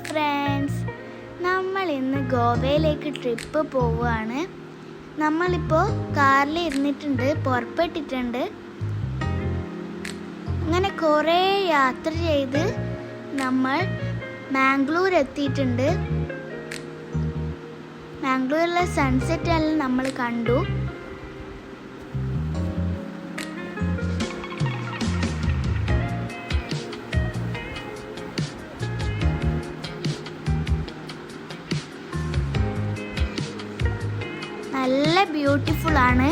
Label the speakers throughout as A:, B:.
A: Friends, നമ്മൾ ഇന്ന് ഗോവയിലേക്ക് trip പോവുകയാണ്. നമ്മളിപ്പോൾ കാറിൽ ഇരുന്നിട്ടുണ്ട്, പുറപ്പെട്ടിട്ടുണ്ട്. അങ്ങനെ കുറേ യാത്ര ചെയ്ത് നമ്മൾ മാംഗ്ലൂർ എത്തിയിട്ടുണ്ട്. മാംഗ്ലൂരിലെ സൺസെറ്റ് എല്ലാം നമ്മൾ കണ്ടു. നല്ല ബ്യൂട്ടിഫുൾ ആണ്.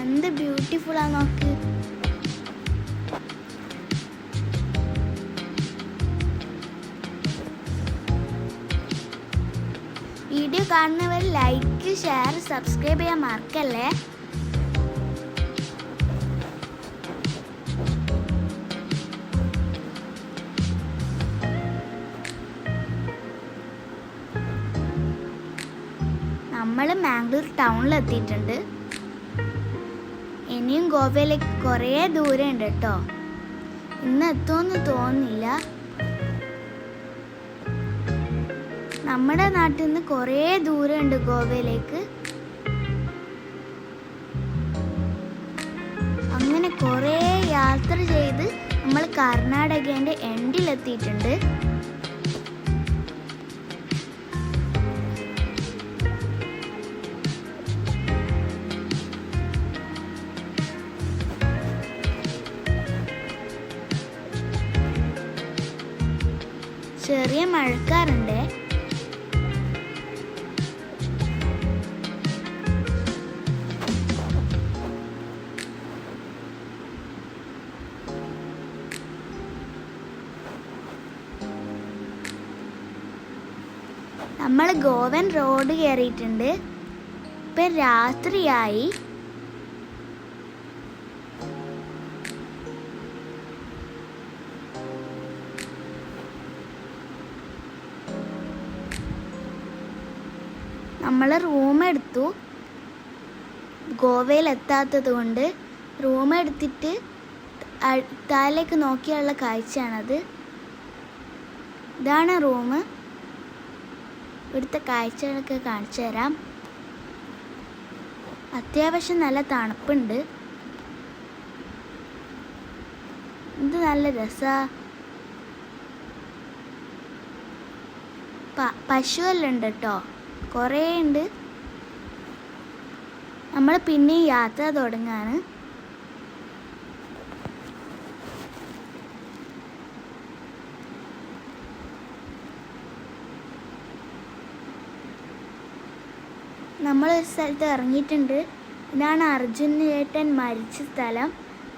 A: എന്ത് ബ്യൂട്ടിഫുൾ ആ നോക്ക്. വീഡിയോ കാണുന്നവർ ലൈക്ക്, ഷെയർ, സബ്സ്ക്രൈബ് ചെയ്യാൻ മറക്കല്ലേ. നമ്മൾ മാംഗ്ലൂർ ടൗണിൽ എത്തിയിട്ടുണ്ട്. ഇനിയും ഗോവയിലേക്ക് കുറേ ദൂരം ഉണ്ട് കേട്ടോ. ഇന്ന് എത്തുമെന്ന് തോന്നുന്നില്ല. നമ്മുടെ നാട്ടിൽ നിന്ന് കുറേ ദൂരമുണ്ട് ഗോവയിലേക്ക്. അങ്ങനെ കുറേ യാത്ര ചെയ്ത് നമ്മൾ കർണാടകേൻ്റെ എൻഡിലെത്തിയിട്ടുണ്ട്. ചെറിയ മഴക്കാറുണ്ട്. നമ്മൾ ഗോവൻ റോഡ് കയറിയിട്ടുണ്ട്. ഇപ്പം രാത്രിയായി. നമ്മൾ റൂം എടുത്തു. ഗോവയിൽ എത്താത്തത് കൊണ്ട് റൂം എടുത്തിട്ട് താഴേക്ക് നോക്കിയുള്ള കാഴ്ചയാണത്. ഇതാണ് റൂം. ഇവിടുത്തെ കാഴ്ചകളൊക്കെ കാണിച്ചു തരാം. അത്യാവശ്യം നല്ല തണുപ്പുണ്ട്. ഇത് നല്ല രസമാണ്. പശുവെല്ലാം ഉണ്ട് കേട്ടോ, കുറേ ഉണ്ട്. നമ്മൾ പിന്നെ യാത്ര തുടങ്ങാണ്. നമ്മളൊരു സ്ഥലത്ത് ഇറങ്ങിയിട്ടുണ്ട്. ഇതാണ് അർജുൻ ചേട്ടൻ മരിച്ച സ്ഥലം.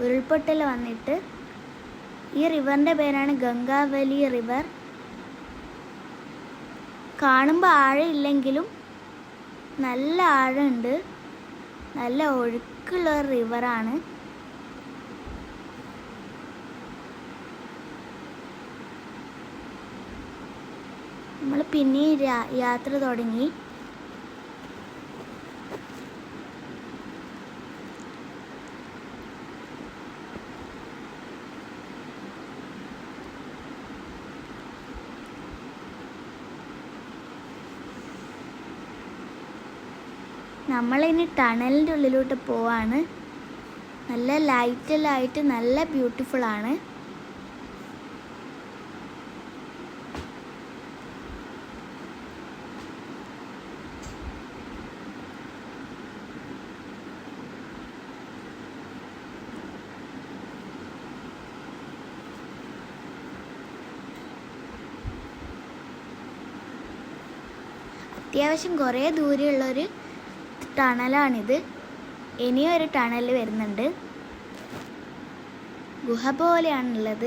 A: ഉരുൾപൊട്ടൽ വന്നിട്ട്. ഈ റിവറിൻ്റെ പേരാണ് ഗംഗാവലി റിവർ. കാണുമ്പോൾ ആഴമില്ലെങ്കിലും നല്ല ആഴമുണ്ട്. നല്ല ഒഴുക്കുള്ള റിവറാണ്. നമ്മൾ പിന്നെയും യാത്ര തുടങ്ങി. നമ്മളിനി ടണലിൻ്റെ ഉള്ളിലോട്ട് പോവാണ്. നല്ല ലൈറ്റെല്ലാം ആയിട്ട് നല്ല ബ്യൂട്ടിഫുൾ ആണ്. അത്യാവശ്യം കുറേ ദൂരെയുള്ളൊരു ടണലാണിത്. ഇനിയും ഒരു ടണൽ വരുന്നുണ്ട്. ഗുഹ പോലെയാണുള്ളത്.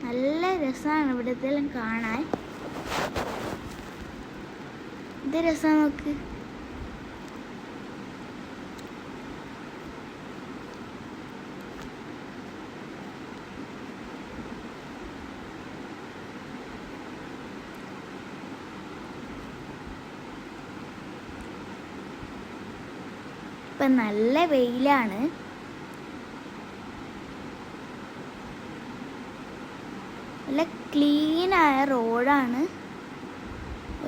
A: നല്ല രസമാണ് ഇവിടുത്തെല്ലാം കാണാൻ. ഇത് രസം നോക്ക്. ഇപ്പം നല്ല വെയിലാണ്. നല്ല ക്ലീനായ റോഡാണ്.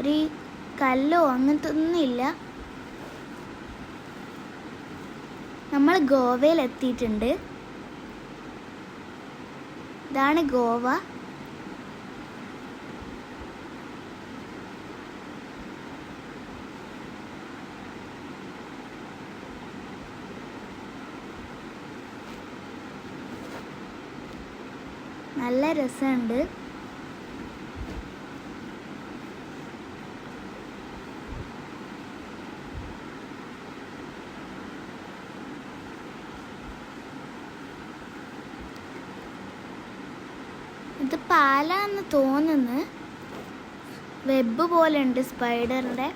A: ഒരു കല്ലോ അങ്ങനത്തെ ഒന്നുമില്ല. നമ്മൾ ഗോവയിലെത്തിയിട്ടുണ്ട്. ഇതാണ് ഗോവ. നല്ല രസമുണ്ട്. ഇത് പാലാന്ന് തോന്നുന്നു. വെബ് പോലെ ഉണ്ട് സ്പൈഡറിൻ്റെ.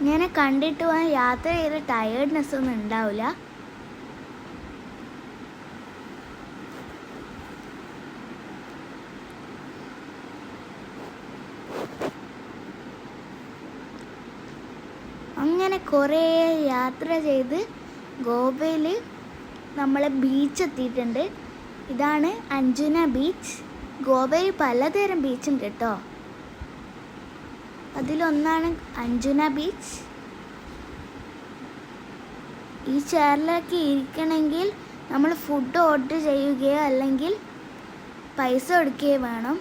A: ഇങ്ങനെ കണ്ടിട്ട് പോകാൻ യാത്ര ചെയ്ത് ടയേർഡ്നെസ് ഒന്നും ഉണ്ടാവില്ല. അങ്ങനെ കുറേ യാത്ര ചെയ്ത് ഗോവയിൽ നമ്മൾ ബീച്ച് എത്തിയിട്ടുണ്ട്. ഇതാണ് അഞ്ജുന ബീച്ച്. ഗോവയിൽ പലതരം ബീച്ചുണ്ട് കേട്ടോ. അതിലൊന്നാണ് അഞ്ജുന ബീച്ച്. ഈ ചെയറിലൊക്കെ ഇരിക്കണമെങ്കിൽ നമ്മൾ ഫുഡ് ഓർഡർ ചെയ്യുകയോ അല്ലെങ്കിൽ പൈസ കൊടുക്കുകയോ വേണം.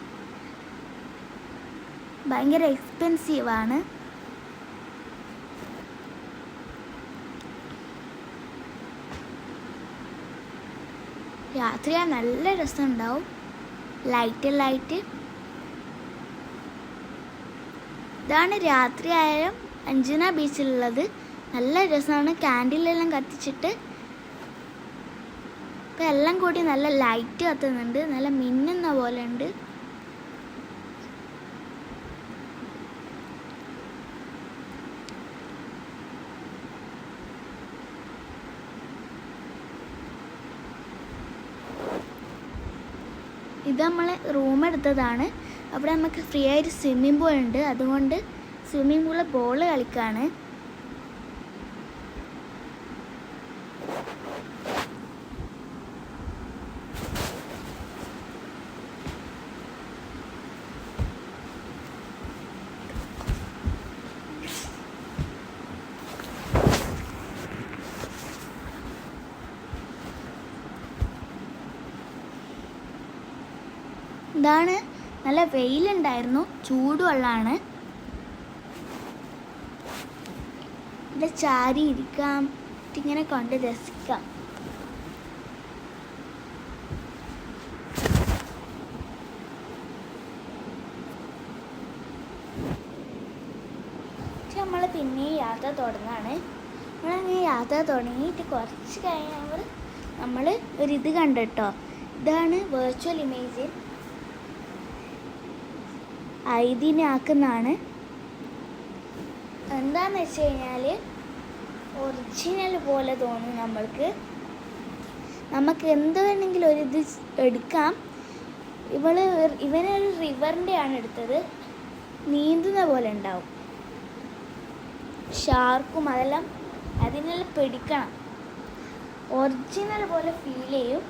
A: ഭയങ്കര എക്സ്പെൻസീവാണ്. രാത്രി നല്ല രസമുണ്ടാവും. ലൈറ്റ് ഇതാണ് രാത്രി ആയാലും അഞ്ജുന ബീച്ചിലുള്ളത്. നല്ല രസമാണ്. ക്യാൻഡിലെല്ലാം കത്തിച്ചിട്ട് ഇപ്പം എല്ലാം കൂടി നല്ല ലൈറ്റ് കത്തുന്നുണ്ട്. നല്ല മിന്നുന്ന പോലെ ഉണ്ട്. ഇത് നമ്മൾ റൂം എടുത്തതാണ്. അവിടെ നമുക്ക് ഫ്രീ ആയിട്ട് സ്വിമ്മിംഗ് പൂൾ ഉണ്ട്. അതുകൊണ്ട് സ്വിമ്മിംഗ് പൂളിൽ ബോൾ കളിക്കാണ്. ഇതാണ് നല്ല വെയിലുണ്ടായിരുന്നു. ചൂടുവെള്ളമാണ്. ഇവിടെ ചാരി ഇരിക്കാം, ഇങ്ങനെ കൊണ്ട് രസിക്കാം. നമ്മൾ പിന്നെ യാത്ര തുടങ്ങാണ്. നമ്മളങ്ങനെ യാത്ര തുടങ്ങിയിട്ട് കുറച്ച് കഴിയുമ്പോൾ നമ്മൾ ഒരിത് കണ്ടിട്ടോ. ഇതാണ് വെർച്വൽ ഇമേജ്. ഇതിനാക്കുന്നതാണ്. എന്താണെന്ന് വെച്ച് കഴിഞ്ഞാൽ ഒറിജിനൽ പോലെ തോന്നും നമ്മൾക്ക്. നമുക്ക് എന്ത് വേണമെങ്കിലും ഒരിത് എടുക്കാം. ഇവനൊരു റിവറിൻ്റെ ആണ് എടുത്തത്. നീന്തുന്ന പോലെ ഉണ്ടാവും. ഷാർക്കും അതെല്ലാം അതിനെല്ലാം പിടിക്കണം. ഒറിജിനൽ പോലെ ഫീൽ ചെയ്യും.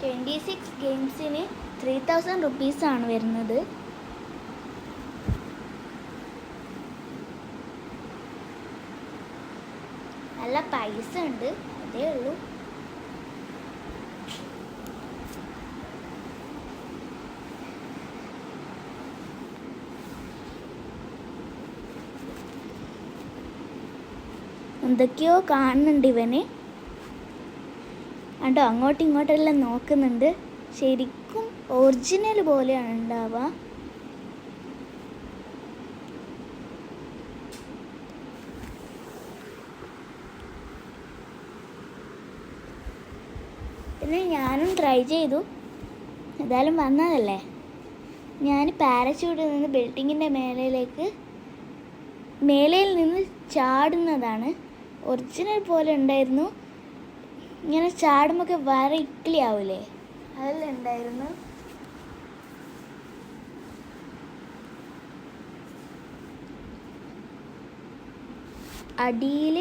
A: $26 ഗെയിംസിന് 3000 റുപ്പീസാണ് വരുന്നത്. നല്ല പൈസ ഉണ്ട്, അതേ ഉള്ളൂ. എന്തൊക്കെയോ കാണുന്നുണ്ട് ഇവന്. കണ്ടോ, അങ്ങോട്ടും ഇങ്ങോട്ടെല്ലാം നോക്കുന്നുണ്ട്. ശരിക്കും ഒറിജിനൽ പോലെയാണ് ഉണ്ടാവുക. പിന്നെ ഞാനും ട്രൈ ചെയ്തു. ഏതായാലും വന്നതല്ലേ. ഞാൻ പാരച്യൂട്ടിൽ നിന്ന് ബിൽഡിങ്ങിൻ്റെ മേലയിൽ നിന്ന് ചാടുന്നതാണ്. ഒറിജിനൽ പോലെ ഉണ്ടായിരുന്നു. ഇങ്ങനെ ചാടുമ്പോൾ വേറെ ഇക്ലി ആവില്ലേ, അതെല്ലാം ഉണ്ടായിരുന്നു. അടിയിൽ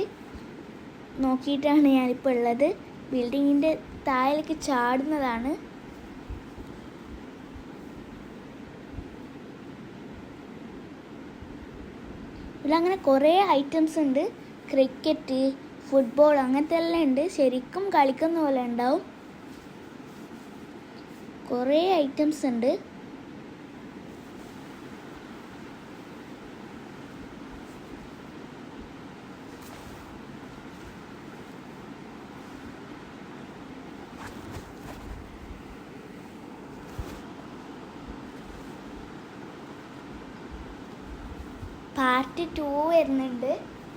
A: നോക്കിയിട്ടാണ് ഞാനിപ്പോൾ ഉള്ളത്. ബിൽഡിങ്ങിൻ്റെ താഴേക്ക് ചാടുന്നതാണ്. ഇതിലങ്ങനെ കുറേ ഐറ്റംസ് ഉണ്ട്. ക്രിക്കറ്റ്, ഫുട്ബോൾ അങ്ങനത്തെ എല്ലാം ഉണ്ട്. ശരിക്കും കളിക്കുന്ന പോലെ ഉണ്ടാവും. കുറേ ഐറ്റംസ് ഉണ്ട്. പാർട്ട് 2 വരുന്നുണ്ട്,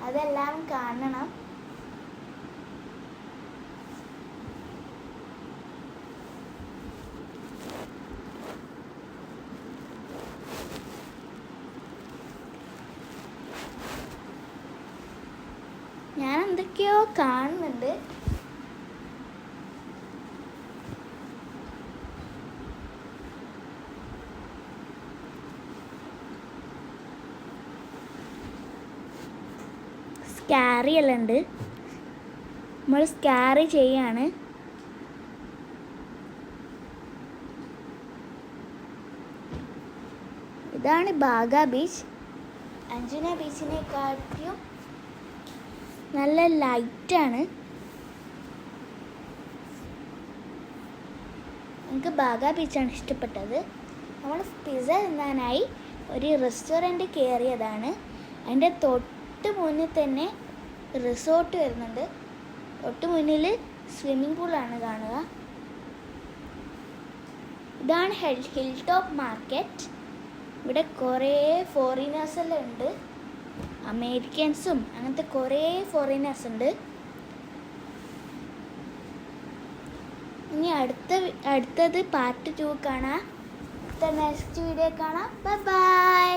A: അതെല്ലാം കാണണം. ഞാൻ എന്തൊക്കെയോ കാണുന്നുണ്ട്. സ്കാരി എല്ലാം ഉണ്ട്. നമ്മൾ സ്കാരി ചെയ്യാണ്. ഇതാണ് ബാഗ ബീച്ച്. അഞ്ജന ബീച്ചിനെക്കാട്ടിയും നല്ല ലൈറ്റാണ്. എനിക്ക് ബാഗ ബീച്ചാണ് ഇഷ്ടപ്പെട്ടത്. നമ്മൾ പിസ്സ തിന്നാനായി ഒരു റെസ്റ്റോറൻറ്റ് കയറിയതാണ്. അതിൻ്റെ തൊട്ട് മുന്നിൽ തന്നെ റിസോർട്ട് വരുന്നുണ്ട്. തൊട്ട് മുന്നിൽ സ്വിമ്മിംഗ് പൂളാണ് കാണുക. ഇതാണ് ഹിൽ ടോപ്പ് മാർക്കറ്റ്. ഇവിടെ കുറേ ഫോറിനേഴ്സ് എല്ലാം ഉണ്ട്. അമേരിക്കൻസും അങ്ങനത്തെ കുറേ ഫോറിനേഴ്സ് ഉണ്ട്. ഇനി അടുത്തത് പാർട്ട് 2 കാണാം. നെക്സ്റ്റ് വീഡിയോ കാണാം. Bye bye.